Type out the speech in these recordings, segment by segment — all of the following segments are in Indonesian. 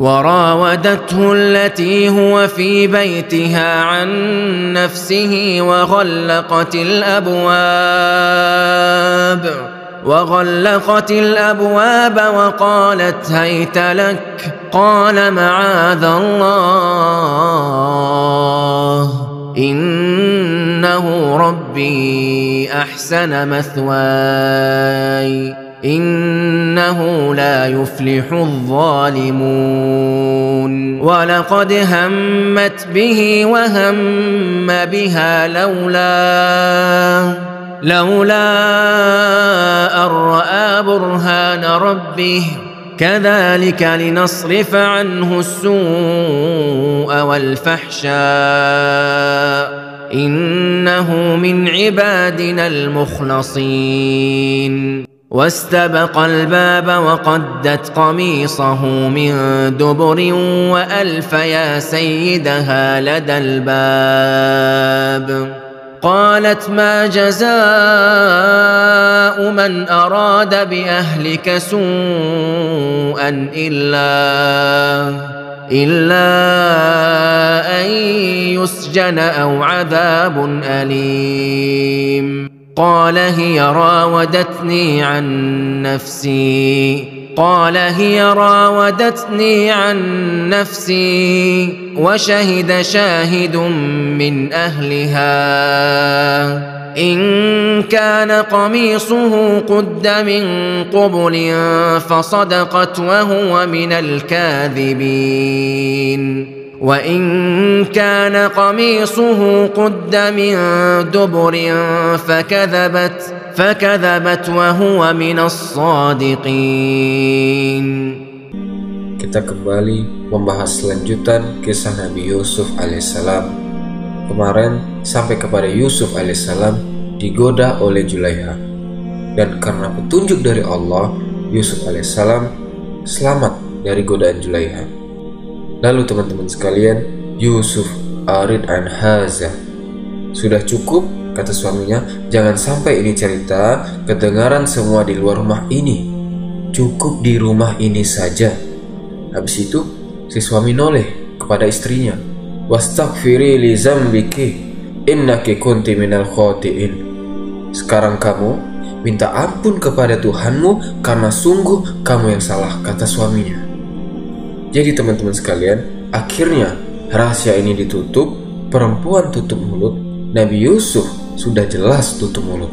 وراودته التي هو في بيتها عن نفسه وغلقت الأبواب وقالت هيت لك. قال معاذ الله إنه ربي أحسن مثواي إنه لا يفلح الظالمون. ولقد همت به وهم بها لولا أن رأى برهان ربه كذلك لنصرف عنه السوء والفحشاء إنه من عبادنا المخلصين. واستبق الباب وقدت قميصه من دبر وألف يا سيدها لدى الباب. قالت ما جزاء من أراد بأهلك سوءا إلا أن يسجن أو عذاب أليم. قال هي راودتني عن نفسي وشهد شاهد من أهلها إن كان قميصه قد من قبل فصدقت وهو من الكاذبين وإن كان قميصه قد من دبر فكذبت وهو من الصادقين. Kita kembali membahas lanjutan kisah Nabi Yusuf alaihissalam. Kemarin sampai kepada Yusuf alaihissalam digoda oleh Zulaiha, dan karena petunjuk dari Allah, Yusuf alaihissalam selamat dari godaan Zulaiha. Lalu teman-teman sekalian, Yusuf arid an haza. Sudah cukup, kata suaminya, jangan sampai ini cerita kedengaran semua di luar rumah ini. Cukup di rumah ini saja. Habis itu si suami noleh kepada istrinya, wastaghfiri li zambiki innaki kunti minal khotiin. Sekarang kamu minta ampun kepada Tuhanmu karena sungguh kamu yang salah, kata suaminya. Jadi teman-teman sekalian, akhirnya rahasia ini ditutup. Perempuan tutup mulut, Nabi Yusuf sudah jelas tutup mulut.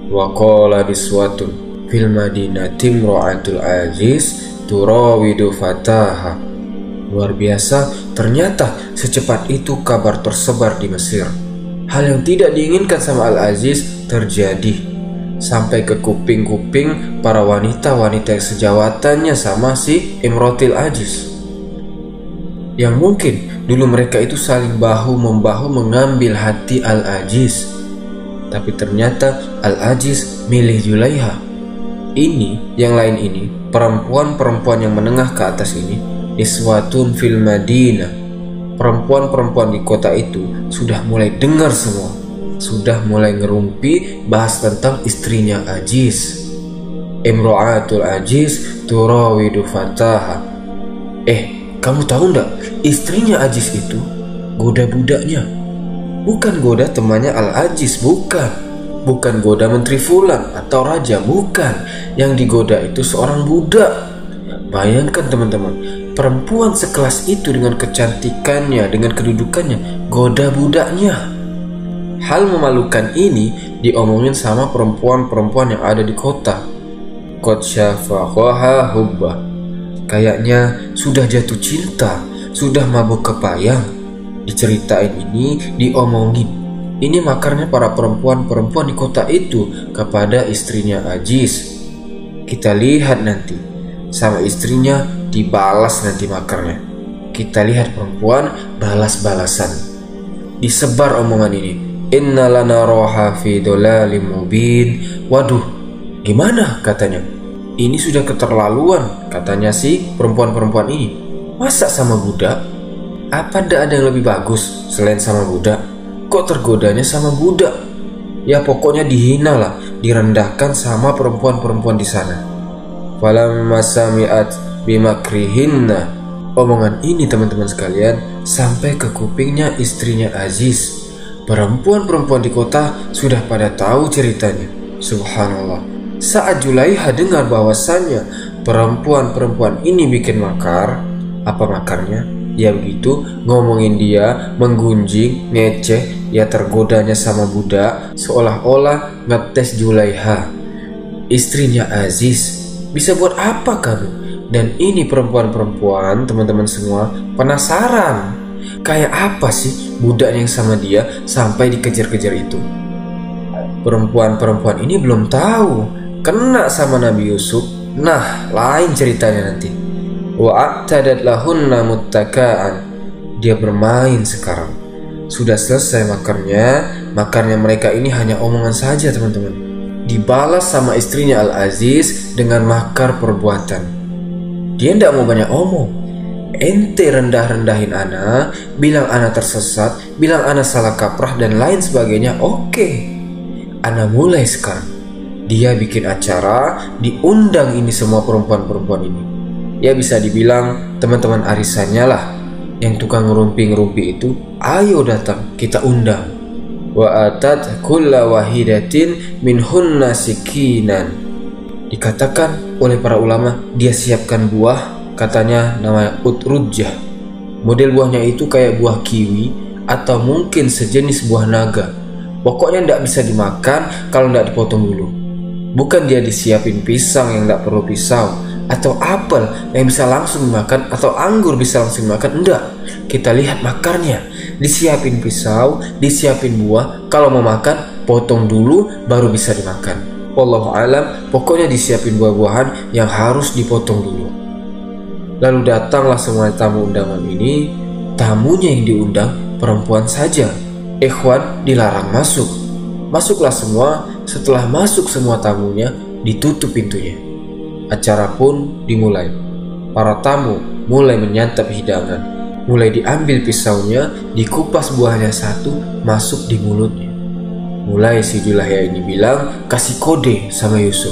Wa qala niswatun fil madinati imra'atul aziz turawidu fataha. Luar biasa, ternyata secepat itu kabar tersebar di Mesir. Hal yang tidak diinginkan sama Al-Aziz terjadi, sampai ke kuping-kuping para wanita-wanita yang sejawatannya sama si Imrotil Aziz, yang mungkin dulu mereka itu saling bahu-membahu mengambil hati Al-Aziz. Tapi ternyata Al-Aziz milih Zulaiha. Ini, yang lain ini, perempuan-perempuan yang menengah ke atas ini, niswatun fil Madinah. Perempuan-perempuan di kota itu sudah mulai dengar semua, sudah mulai ngerumpi bahas tentang istrinya Aziz. Imra'atul Aziz turawidu fataha. Kamu tahu ndak, istrinya Aziz itu goda budaknya. Bukan goda temannya Al-Aziz, bukan goda menteri fulan atau raja, bukan. Yang digoda itu seorang budak. Bayangkan teman-teman, perempuan sekelas itu dengan kecantikannya, dengan kedudukannya, goda budaknya. Hal memalukan ini diomongin sama perempuan-perempuan yang ada di kota. Qad syafahaha hubba. Kayaknya sudah jatuh cinta, sudah mabuk kepayang. Diceritain ini, diomongin. Ini makarnya para perempuan-perempuan di kota itu kepada istrinya Aziz. Kita lihat nanti sama istrinya dibalas nanti makarnya. Kita lihat perempuan balas-balasan. Disebar omongan ini. Inna lana roha fi dolalim mubin. Waduh, gimana katanya? Ini sudah keterlaluan, katanya si perempuan-perempuan ini. Masa sama budak? Apa ndak ada yang lebih bagus selain sama budak? Kok tergodanya sama budak? Ya pokoknya dihina lah, direndahkan sama perempuan-perempuan di sana. Falamma sami'at bimakrihinna Omongan ini teman-teman sekalian sampai ke kupingnya istrinya Aziz. Perempuan-perempuan di kota sudah pada tahu ceritanya. Subhanallah. Saat Julaiha dengar bahwasannya perempuan-perempuan ini bikin makar, apa makarnya? Ya begitu, ngomongin dia, menggunjing, ngeceh, ya tergodanya sama budak, seolah-olah ngetes Julaiha. Istrinya Aziz, bisa buat apa kamu? Dan ini perempuan-perempuan, teman-teman semua, penasaran. Kayak apa sih budak yang sama dia sampai dikejar-kejar itu? Perempuan-perempuan ini belum tahu, kena sama Nabi Yusuf. Nah, lain ceritanya nanti. Wa'atadat lahunna muttaka'an. Dia bermain sekarang. Sudah selesai makarnya mereka ini hanya omongan saja teman-teman. Dibalas sama istrinya Al-Aziz dengan makar perbuatan. Dia tidak mau banyak omong. Ente rendah-rendahin ana, bilang ana tersesat, bilang ana salah kaprah dan lain sebagainya. Oke, ana mulai sekarang. Dia bikin acara, diundang ini semua perempuan-perempuan ini. Ya bisa dibilang teman-teman arisannya lah, yang tukang ngerumpi-ngerumpi itu. Ayo datang, kita undang. Wa atat kulla wahidatin minhunna sikinan. Dikatakan oleh para ulama, dia siapkan buah, katanya namanya utrujah. Model buahnya itu kayak buah kiwi atau mungkin sejenis buah naga. Pokoknya tidak bisa dimakan kalau tidak dipotong dulu. Bukan dia disiapin pisang yang tidak perlu pisau, atau apel yang bisa langsung dimakan, atau anggur bisa langsung dimakan. Enggak, kita lihat makarnya. Disiapin pisau, disiapin buah. Kalau mau makan, potong dulu baru bisa dimakan. Wallahu alam, pokoknya disiapin buah-buahan yang harus dipotong dulu. Lalu datanglah semua tamu undangan ini. Tamunya yang diundang perempuan saja. Ikhwan dilarang masuk. Masuklah semua. Setelah masuk semua tamunya, ditutup pintunya. Acara pun dimulai. Para tamu mulai menyantap hidangan. Mulai diambil pisaunya, dikupas buahnya satu, masuk di mulutnya. Mulai si Julaiha ini bilang, kasih kode sama Yusuf.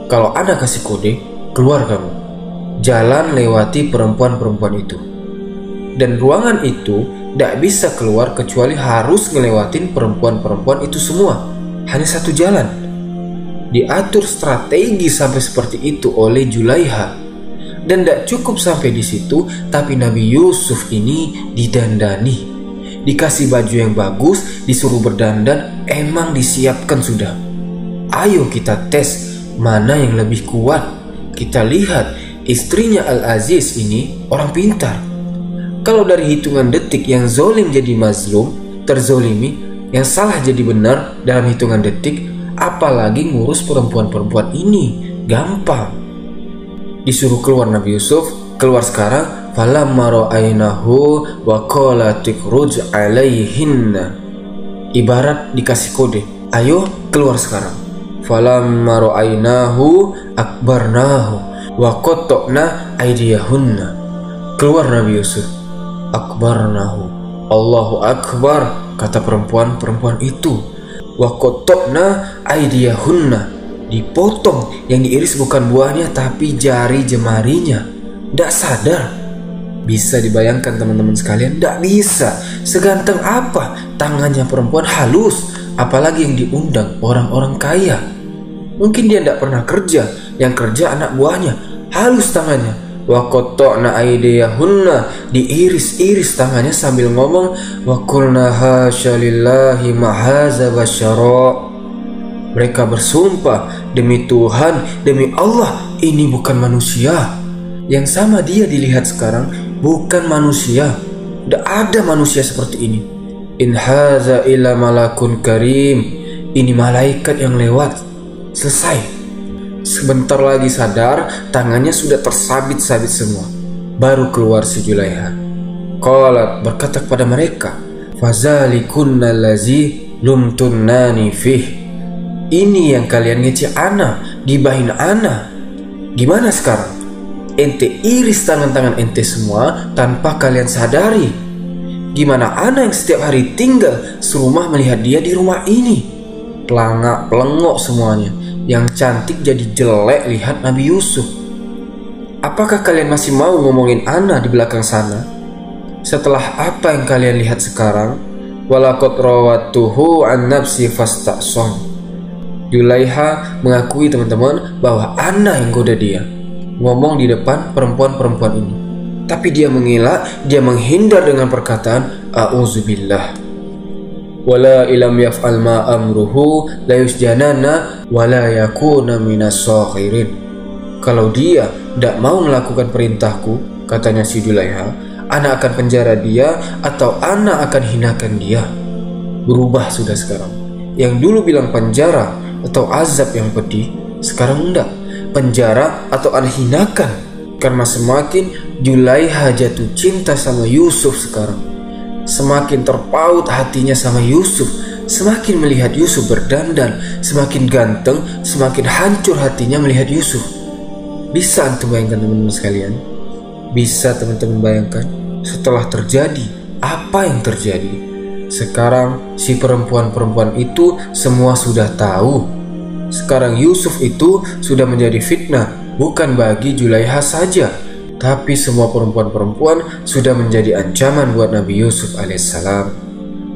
Kalau ana kasih kode, keluar kamu. Jalan lewati perempuan-perempuan itu. Dan ruangan itu tidak bisa keluar kecuali harus ngelewatin perempuan-perempuan itu semua. Hanya satu jalan. Diatur strategi sampai seperti itu oleh Julaiha. Dan tidak cukup sampai di situ, tapi Nabi Yusuf ini didandani. Dikasih baju yang bagus, disuruh berdandan, emang disiapkan sudah. Ayo kita tes mana yang lebih kuat. Kita lihat istrinya Al-Aziz ini orang pintar. Kalau dari hitungan detik yang zolim jadi mazlum, terzolimi, yang salah jadi benar dalam hitungan detik, apalagi ngurus perempuan-perempuan ini, gampang. Disuruh keluar Nabi Yusuf, keluar sekarang. Falamma ra'ainahu wa qalat ikhruj alaihinna. Ibarat dikasih kode, ayo keluar sekarang. Falamma ra'ainahu akbarnahu wa qatta'na aydiyahunna. Keluar Nabi Yusuf. Akbarnahu, Allahu akbar, kata perempuan-perempuan itu. Wa qatta'na aydiyahunna. Dipotong, yang diiris bukan buahnya tapi jari jemarinya. Tidak sadar. Bisa dibayangkan teman-teman sekalian? Tidak bisa. Seganteng apa tangannya perempuan, halus. Apalagi yang diundang orang-orang kaya. Mungkin dia tidak pernah kerja, yang kerja anak buahnya. Halus tangannya. Wa qatta'na aydiyahunna. Diiris-iris tangannya sambil ngomong, wa qulna hasya lillahi ma hadza basyara. Mereka bersumpah, demi Tuhan, demi Allah, ini bukan manusia. Yang sama dia dilihat sekarang bukan manusia. Tidak ada manusia seperti ini. In haza illa malakun karim. Ini malaikat yang lewat. Selesai. Sebentar lagi sadar, tangannya sudah tersabit-sabit semua. Baru keluar si Julaiha. Qalat, berkata kepada mereka, fazalikunna allazi lumtunnani fih. Ini yang kalian ngece ana, gibahin ana. Gimana sekarang? Ente iris tangan-tangan ente semua tanpa kalian sadari. Gimana ana yang setiap hari tinggal serumah melihat dia di rumah ini? Pelangak, pelengok semuanya. Yang cantik jadi jelek lihat Nabi Yusuf. apakah kalian masih mau ngomongin ana di belakang sana? Setelah apa yang kalian lihat sekarang? Walaqad rawatuhu an nafsi fasta'son. Julaiha mengakui teman-teman bahwa ana yang goda dia, ngomong di depan perempuan-perempuan ini. Tapi dia mengelak, dia menghindar dengan perkataan a'udzubillah. Wala ilam yaf'al ma amruhu la yusjanana wala yakuna minas sakhirin. Kalau dia tidak mau melakukan perintahku, katanya si Julaiha, ana akan penjara dia atau ana akan hinakan dia. Berubah sudah sekarang. Yang dulu bilang penjara atau azab yang pedih, sekarang enggak. Penjara atau ana hinakan. Karena semakin Julaiha jatuh cinta sama Yusuf sekarang, semakin terpaut hatinya sama Yusuf, semakin melihat Yusuf berdandan, semakin ganteng, semakin hancur hatinya melihat Yusuf. Bisa antum bayangkan teman-teman sekalian? Bisa teman-teman bayangkan? Setelah terjadi, apa yang terjadi? Sekarang si perempuan-perempuan itu semua sudah tahu. Sekarang Yusuf itu sudah menjadi fitnah, bukan bagi Julaiha saja, tapi semua perempuan-perempuan sudah menjadi ancaman buat Nabi Yusuf alaihissalam.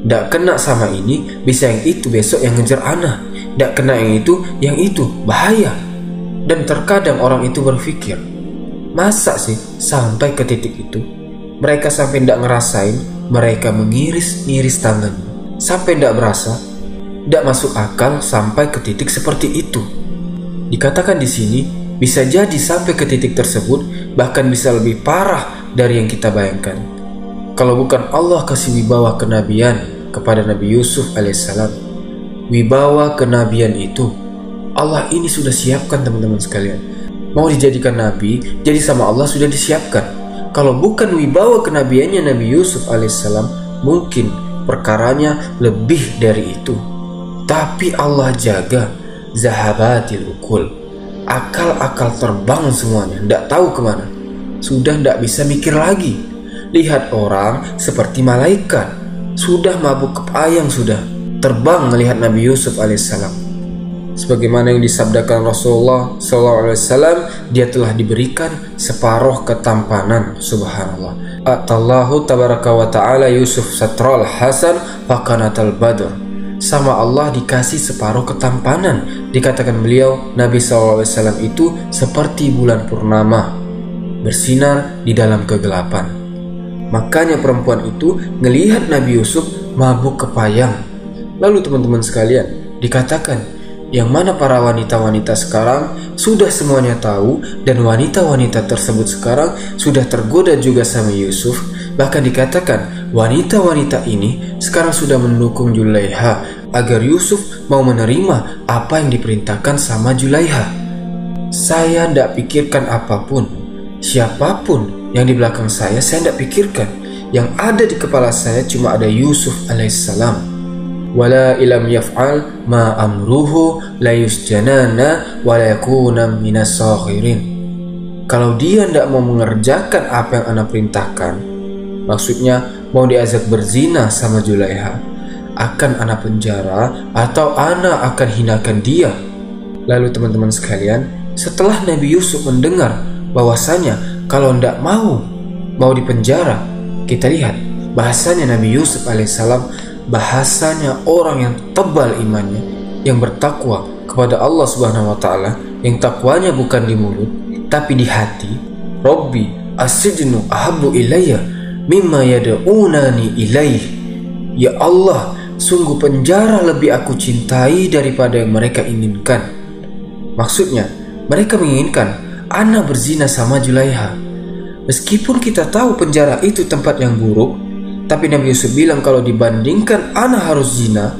Nggak kena sama ini, bisa yang itu besok yang ngejar ana. Nggak kena yang itu bahaya. Dan terkadang orang itu berpikir, masa sih sampai ke titik itu? Mereka sampai nggak ngerasain, mereka mengiris-iris tangannya. Sampai nggak berasa, nggak masuk akal sampai ke titik seperti itu. Dikatakan di sini, bisa jadi sampai ke titik tersebut, bahkan bisa lebih parah dari yang kita bayangkan. Kalau bukan Allah kasih wibawa kenabian kepada Nabi Yusuf alaihissalam, wibawa kenabian itu Allah ini sudah siapkan teman-teman sekalian. Mau dijadikan nabi, jadi sama Allah sudah disiapkan. Kalau bukan wibawa kenabiannya Nabi Yusuf alaihissalam, mungkin perkaranya lebih dari itu. Tapi Allah jaga zahabatil ukul, akal-akal terbang semuanya, tidak tahu kemana. Sudah tidak bisa mikir lagi. Lihat orang seperti malaikat, sudah mabuk kepayang, sudah terbang melihat Nabi Yusuf alaihissalam. Sebagaimana yang disabdakan Rasulullah SAW, dia telah diberikan separuh ketampanan. Subhanallah. Atallahu tabaraka wa ta'ala Yusuf satral hasan fakanatal badr. Sama Allah dikasih separuh ketampanan. Dikatakan beliau, Nabi SAW itu seperti bulan purnama, bersinar di dalam kegelapan. Makanya perempuan itu ngelihat Nabi Yusuf mabuk kepayang. Lalu teman-teman sekalian, dikatakan yang mana para wanita-wanita sekarang sudah semuanya tahu, dan wanita-wanita tersebut sekarang sudah tergoda juga sama Yusuf. Bahkan dikatakan wanita-wanita ini sekarang sudah mendukung Julaiha agar Yusuf mau menerima apa yang diperintahkan sama Julaiha. Saya tidak pikirkan apapun, siapapun yang di belakang saya tidak pikirkan. Yang ada di kepala saya cuma ada Yusuf alaihissalam. Wala ilam yaf'al ma amruhu la yusjanana wa la yakuna minas sakhirin. Kalau dia tidak mau mengerjakan apa yang ana perintahkan, maksudnya mau diajak berzina sama Julaiha, akan ana penjara atau ana akan hinakan dia. Lalu teman-teman sekalian, setelah Nabi Yusuf mendengar bahwasanya kalau tidak mau dipenjara, kita lihat bahasanya Nabi Yusuf alaihissalam, bahasanya orang yang tebal imannya, yang bertakwa kepada Allah Subhanahu wa taala, yang takwanya bukan di mulut tapi di hati. Rabbi as-sijnu ahabbu ilayya mimma yad'unani ilaih. Ya Allah, sungguh penjara lebih aku cintai daripada yang mereka inginkan. Maksudnya, mereka menginginkan ana berzina sama Julaiha. Meskipun kita tahu penjara itu tempat yang buruk, tapi Nabi Yusuf bilang kalau dibandingkan ana harus zina,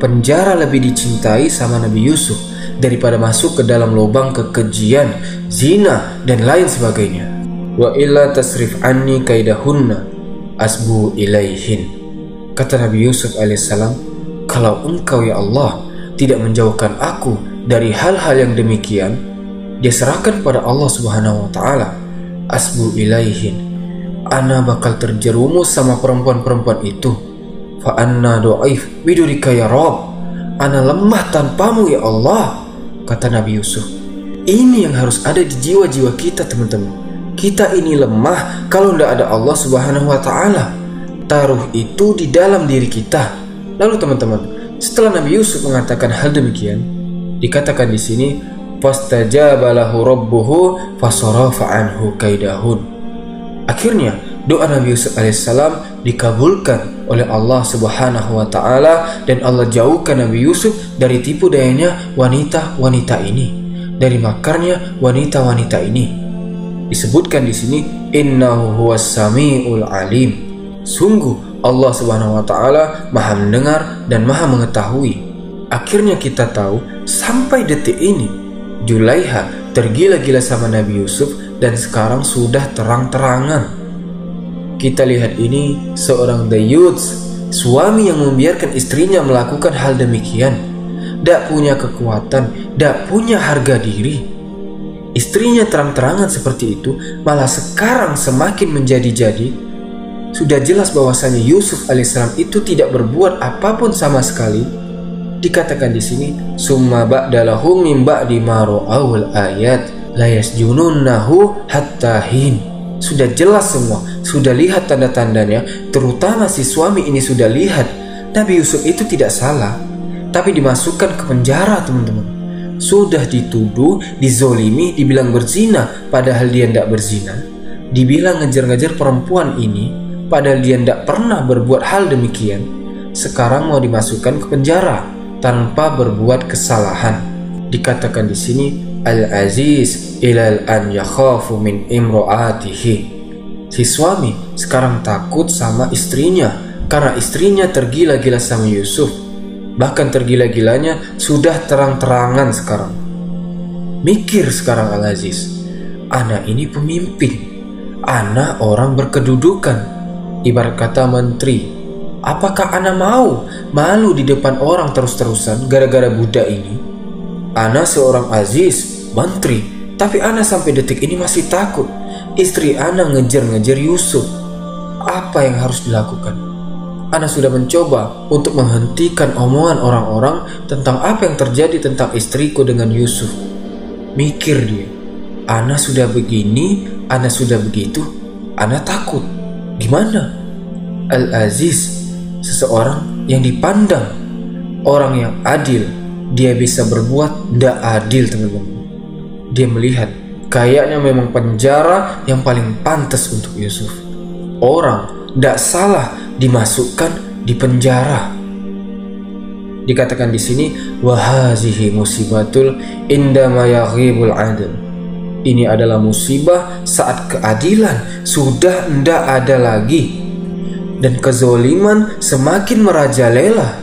penjara lebih dicintai sama Nabi Yusuf daripada masuk ke dalam lubang kekejian, zina, dan lain sebagainya. Wa illa tasrif anni kaidahunna asbu ilaihin. Kata Nabi Yusuf alaihissalam, kalau engkau ya Allah tidak menjauhkan aku dari hal-hal yang demikian, dia serahkan pada Allah Subhanahu wa taala. Asbu ilaihin, ana bakal terjerumus sama perempuan-perempuan itu. Fa anna do'if bidurika ya Rabb, ana lemah tanpamu ya Allah, kata Nabi Yusuf. Ini yang harus ada di jiwa-jiwa kita teman-teman. Kita ini lemah kalau tidak ada Allah Subhanahu wa Ta'ala. Taruh itu di dalam diri kita. Lalu teman-teman, setelah Nabi Yusuf mengatakan hal demikian, dikatakan di sini, fastajaba lahu rabbuhu fasarafa anhu kaidahun. Akhirnya doa Nabi Yusuf alaihissalam dikabulkan oleh Allah Subhanahu wa Ta'ala, dan Allah jauhkan Nabi Yusuf dari tipu dayanya wanita-wanita ini, dari makarnya wanita-wanita ini. Disebutkan di sini, innahu huwas samiul alim. Sungguh Allah Subhanahu wa Ta'ala Maha mendengar dan Maha mengetahui. Akhirnya kita tahu sampai detik ini Julaiha tergila-gila sama Nabi Yusuf, dan sekarang sudah terang-terangan. Kita lihat ini seorang dayuts, suami yang membiarkan istrinya melakukan hal demikian. Tidak punya kekuatan, tidak punya harga diri. Istrinya terang-terangan seperti itu, malah sekarang semakin menjadi-jadi. Sudah jelas bahwasanya Yusuf alaihissalam itu tidak berbuat apapun sama sekali. Dikatakan di sini, summa ba'dalahum min ba'di ma ra'awul ayat la yasjununnahu hatta hin. Sudah jelas semua, sudah lihat tanda-tandanya, terutama si suami ini sudah lihat Nabi Yusuf itu tidak salah, tapi dimasukkan ke penjara teman-teman. Sudah dituduh, dizolimi, dibilang berzina, padahal dia tidak berzina. Dibilang ngejar-ngejar perempuan ini, padahal dia tidak pernah berbuat hal demikian. Sekarang mau dimasukkan ke penjara tanpa berbuat kesalahan. Dikatakan di sini, al-aziz ilal an yakhafu min imro'atihi. Si suami sekarang takut sama istrinya karena istrinya tergila-gila sama Yusuf. Bahkan tergila-gilanya sudah terang-terangan sekarang. Mikir sekarang Al-Aziz, ana ini pemimpin, ana orang berkedudukan, ibarat kata menteri. Apakah ana mau malu di depan orang terus-terusan gara-gara budak ini? Ana seorang Aziz, menteri, tapi ana sampai detik ini masih takut. Istri ana ngejar-ngejar Yusuf. Apa yang harus dilakukan? Ana sudah mencoba untuk menghentikan omongan orang-orang tentang apa yang terjadi tentang istriku dengan Yusuf. Mikir dia, ana sudah begini, ana sudah begitu, ana takut. Gimana? Al-Aziz, seseorang yang dipandang orang yang adil, dia bisa berbuat tidak adil teman-teman. Dia melihat kayaknya memang penjara yang paling pantas untuk Yusuf. Orang tidak salah dimasukkan di penjara. Dikatakan di sini, wahazihi musibatul indama yaghibul adl. Ini adalah musibah saat keadilan sudah tidak ada lagi dan kezoliman semakin merajalela.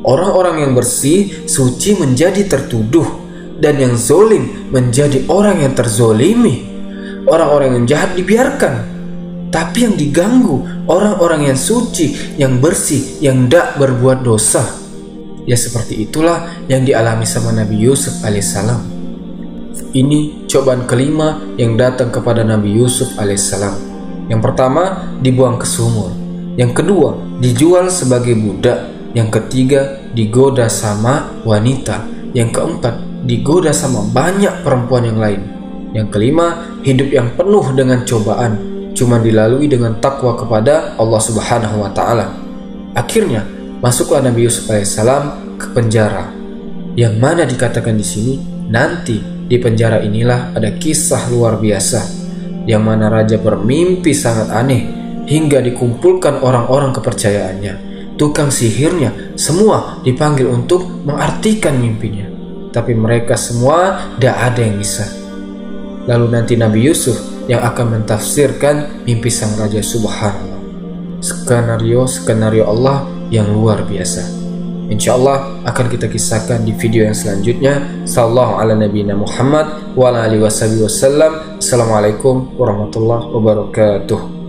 Orang-orang yang bersih, suci menjadi tertuduh, dan yang zolim menjadi orang yang terzolimi. Orang-orang yang jahat dibiarkan, tapi yang diganggu orang-orang yang suci, yang bersih, yang tidak berbuat dosa. Ya seperti itulah yang dialami sama Nabi Yusuf alaihissalam. Ini cobaan kelima yang datang kepada Nabi Yusuf alaihissalam. Yang pertama, dibuang ke sumur. Yang kedua, dijual sebagai budak. Yang ketiga, digoda sama wanita. Yang keempat, digoda sama banyak perempuan yang lain. Yang kelima, hidup yang penuh dengan cobaan, cuma dilalui dengan takwa kepada Allah Subhanahu wa Ta'ala. Akhirnya masuklah Nabi Yusuf alaihissalam ke penjara, yang mana dikatakan di sini nanti di penjara inilah ada kisah luar biasa, yang mana raja bermimpi sangat aneh hingga dikumpulkan orang-orang kepercayaannya, tukang sihirnya, semua dipanggil untuk mengartikan mimpinya, tapi mereka semua tidak ada yang bisa. Lalu nanti Nabi Yusuf yang akan mentafsirkan mimpi sang raja. Subhanallah, skenario Allah yang luar biasa. InsyaAllah akan kita kisahkan di video yang selanjutnya. Sallallahu ala nabiyina Muhammad wa ala alihi wasallam. Assalamualaikum warahmatullahi wabarakatuh.